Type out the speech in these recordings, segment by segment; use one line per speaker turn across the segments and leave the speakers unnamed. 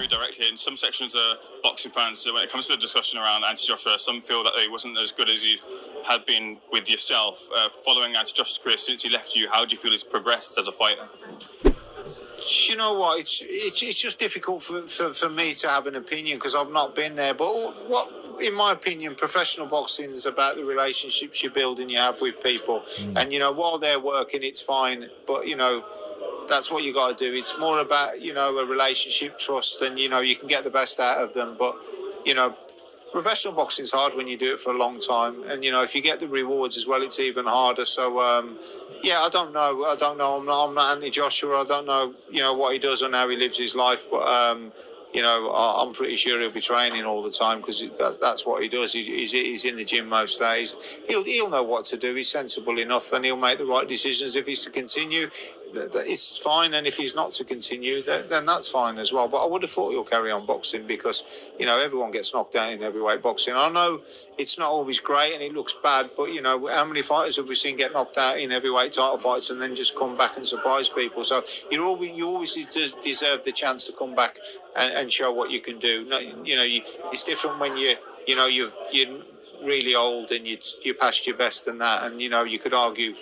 very direct here. In some sections of boxing fans, so when it comes to the discussion around Anthony Joshua, some feel that he wasn't as good as he had been with yourself. Following Anthony Joshua's career since he left you, how do you feel he's progressed as a fighter?
You know what? It's just difficult for me to have an opinion because I've not been there. But in my opinion, professional boxing is about the relationships you build and you have with people. And while they're working, it's fine. But that's what you got to do. It's more about a relationship, trust, and you can get the best out of them. But professional boxing is hard when you do it for a long time, and if you get the rewards as well, it's even harder. So yeah, I don't know. I'm not Anthony Joshua. I don't know what he does and how he lives his life, but I'm pretty sure he'll be training all the time because that's what he does. He's in the gym most days. He'll know what to do. He's sensible enough, and he'll make the right decisions. If he's to continue, it's fine, and if he's not to continue, then that's fine as well. But I would have thought he'll carry on boxing because everyone gets knocked out in heavyweight boxing. I know it's not always great and it looks bad, but how many fighters have we seen get knocked out in heavyweight title fights and then just come back and surprise people? So you always deserve the chance to come back and show what you can do. It's different when you're really old and you're past your best and that, and you could argue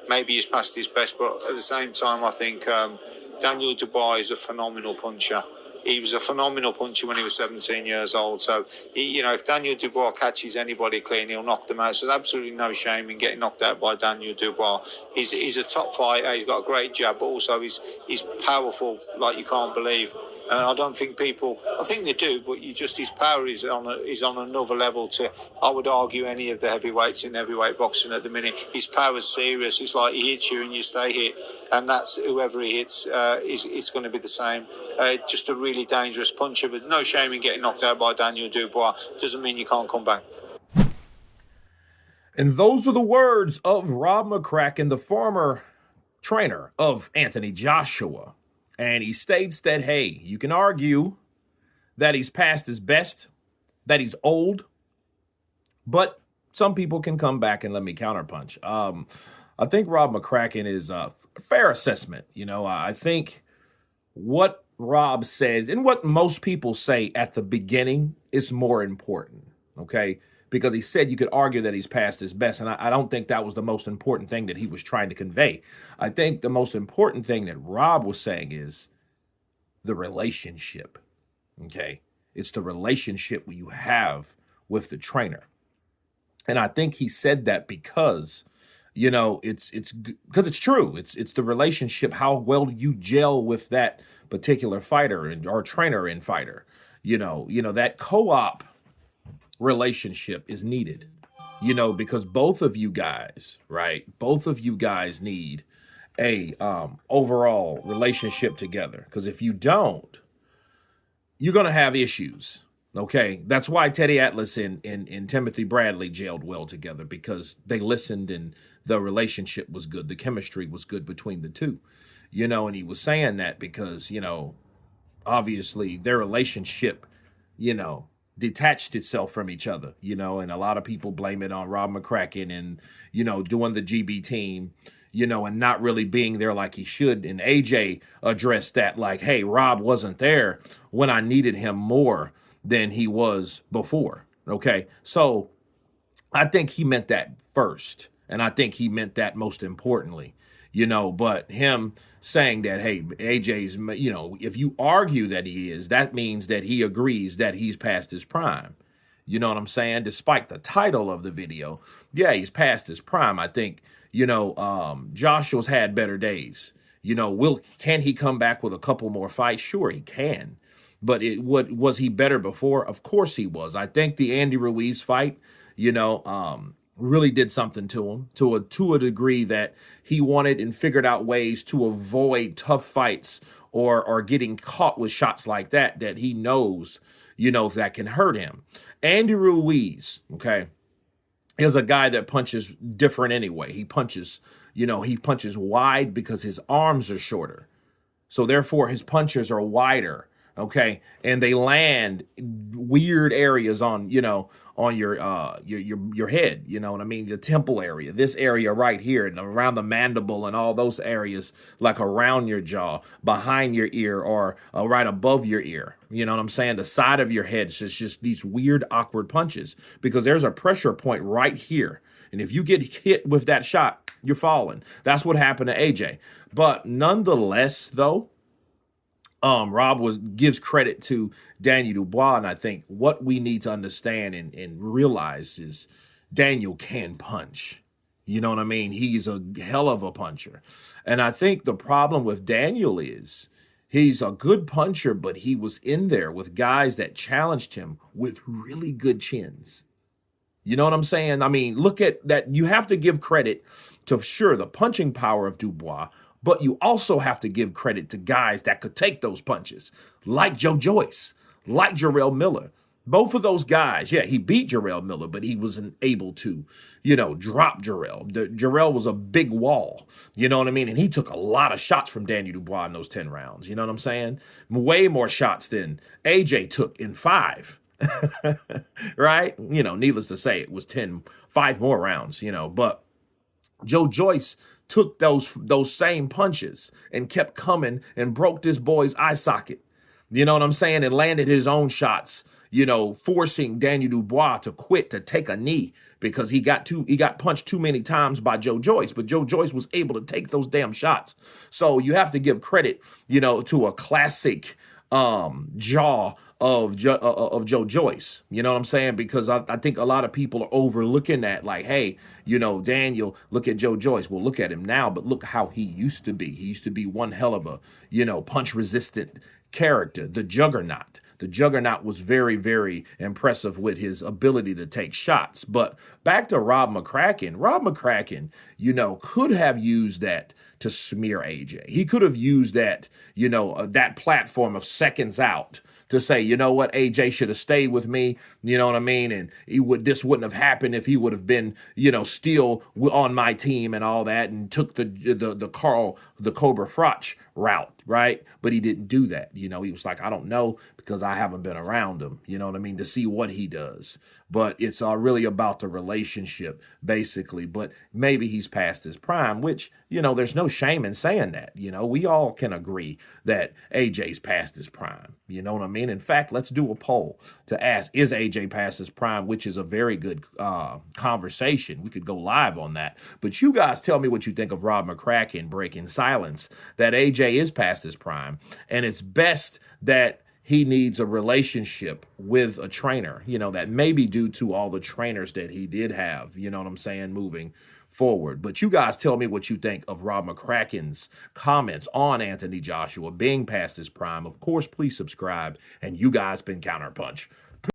maybe he's past his best, but at the same time, I think Daniel Dubois is a phenomenal puncher. He was a phenomenal puncher when he was 17 years old. So, if Daniel Dubois catches anybody clean, he'll knock them out. So there's absolutely no shame in getting knocked out by Daniel Dubois. He's a top fighter. He's got a great jab, but also he's powerful like you can't believe. And I don't think I think they do, but his power is on another level to, I would argue, any of the heavyweights in heavyweight boxing at the minute. His power's serious. It's like he hits you and you stay hit, and that's whoever he hits, it's going to be the same. Just a really dangerous puncher, but no shame in getting knocked out by Daniel Dubois. Doesn't mean you can't come back.
And those are the words of Rob Mccracken, the former trainer of Anthony Joshua. And he states that, hey, you can argue that he's past his best, that he's old, but some people can come back and let me counterpunch. I think Rob Mccracken is a fair assessment. I think what Rob said and what most people say at the beginning is more important, okay? Because he said you could argue that he's past his best, and I don't think that was the most important thing that he was trying to convey. I think the most important thing that Rob was saying is the relationship, okay? It's the relationship you have with the trainer. And I think he said that because, it's because it's true. It's the relationship, how well you gel with that particular fighter or trainer and fighter. That co-op relationship is needed, because both of you guys, right? Both of you guys need a overall relationship together. Because if you don't, you're going to have issues. Okay. That's why Teddy Atlas and Timothy Bradley gelled well together, because they listened and the relationship was good. The chemistry was good between the two, and he was saying that because, obviously their relationship, detached itself from each other, and a lot of people blame it on Rob Mccracken and, doing the GB team, and not really being there like he should. And AJ addressed that like, hey, Rob wasn't there when I needed him more than he was before. Okay. So I think he meant that first. And I think he meant that most importantly, but him saying that, hey, AJ's, if you argue that he is, that means that he agrees that he's past his prime. You know what I'm saying? Despite the title of the video, yeah, he's past his prime. I think, Joshua's had better days. Can he come back with a couple more fights? Sure, he can. But was he better before? Of course he was. I think the Andy Ruiz fight, really did something to him to a degree that he wanted and figured out ways to avoid tough fights or getting caught with shots like that he knows, that can hurt him. Andy Ruiz, okay, is a guy that punches different anyway. He punches wide because his arms are shorter. So therefore his punches are wider. Okay. And they land weird areas on on your head, you know what I mean? The temple area, this area right here, and around the mandible and all those areas, like around your jaw, behind your ear, or right above your ear. You know what I'm saying? The side of your head. It's just these weird, awkward punches because there's a pressure point right here. And if you get hit with that shot, you're falling. That's what happened to AJ. But nonetheless, though, Rob gives credit to Daniel Dubois, and I think what we need to understand and realize is Daniel can punch. You know what I mean? He's a hell of a puncher. And I think the problem with Daniel is he's a good puncher, but he was in there with guys that challenged him with really good chins. You know what I'm saying? I mean, look at that. You have to give credit to, sure, the punching power of Dubois, but you also have to give credit to guys that could take those punches, like Joe Joyce, like Jarrell Miller. Both of those guys, yeah, he beat Jarrell Miller, but he wasn't able to, drop Jarrell. Jarrell was a big wall, you know what I mean? And he took a lot of shots from Daniel Dubois in those 10 rounds, you know what I'm saying? Way more shots than AJ took in 5. Right? Needless to say, it was 5 more rounds, but Joe Joyce took those same punches and kept coming and broke this boy's eye socket. You know what I'm saying? And landed his own shots, forcing Daniel Dubois to quit, to take a knee because he got punched too many times by Joe Joyce, but Joe Joyce was able to take those damn shots. So you have to give credit, to a classic jaw of Joe Joyce. You know what I'm saying? Because I think a lot of people are overlooking that, like, hey, Daniel, look at Joe Joyce. Well, look at him now, but look how he used to be. He used to be one hell of a, punch-resistant character, the Juggernaut. The Juggernaut was very, very impressive with his ability to take shots. But back to Rob Mccracken. Rob Mccracken, could have used that to smear AJ. He could have used that, that platform of seconds out to say, you know what, AJ should have stayed with me, you know what I mean? And this wouldn't have happened if he would have been, still on my team and all that, and took the Cobra Frotch route, right? But he didn't do that. He was like, I don't know, because I haven't been around him, you know what I mean, to see what he does. But it's really about the relationship, basically. But maybe he's past his prime, which, there's no shame in saying that. We all can agree that AJ's past his prime. You know what I mean? In fact, let's do a poll to ask, is AJ past his prime, which is a very good conversation. We could go live on that. But you guys tell me what you think of Rob Mccracken breaking silence, that AJ is past his prime, and it's best that he needs a relationship with a trainer, that may be due to all the trainers that he did have, you know what I'm saying, moving forward. But you guys tell me what you think of Rob Mccracken's comments on Anthony Joshua being past his prime. Of course, please subscribe, and you guys been Counterpunch.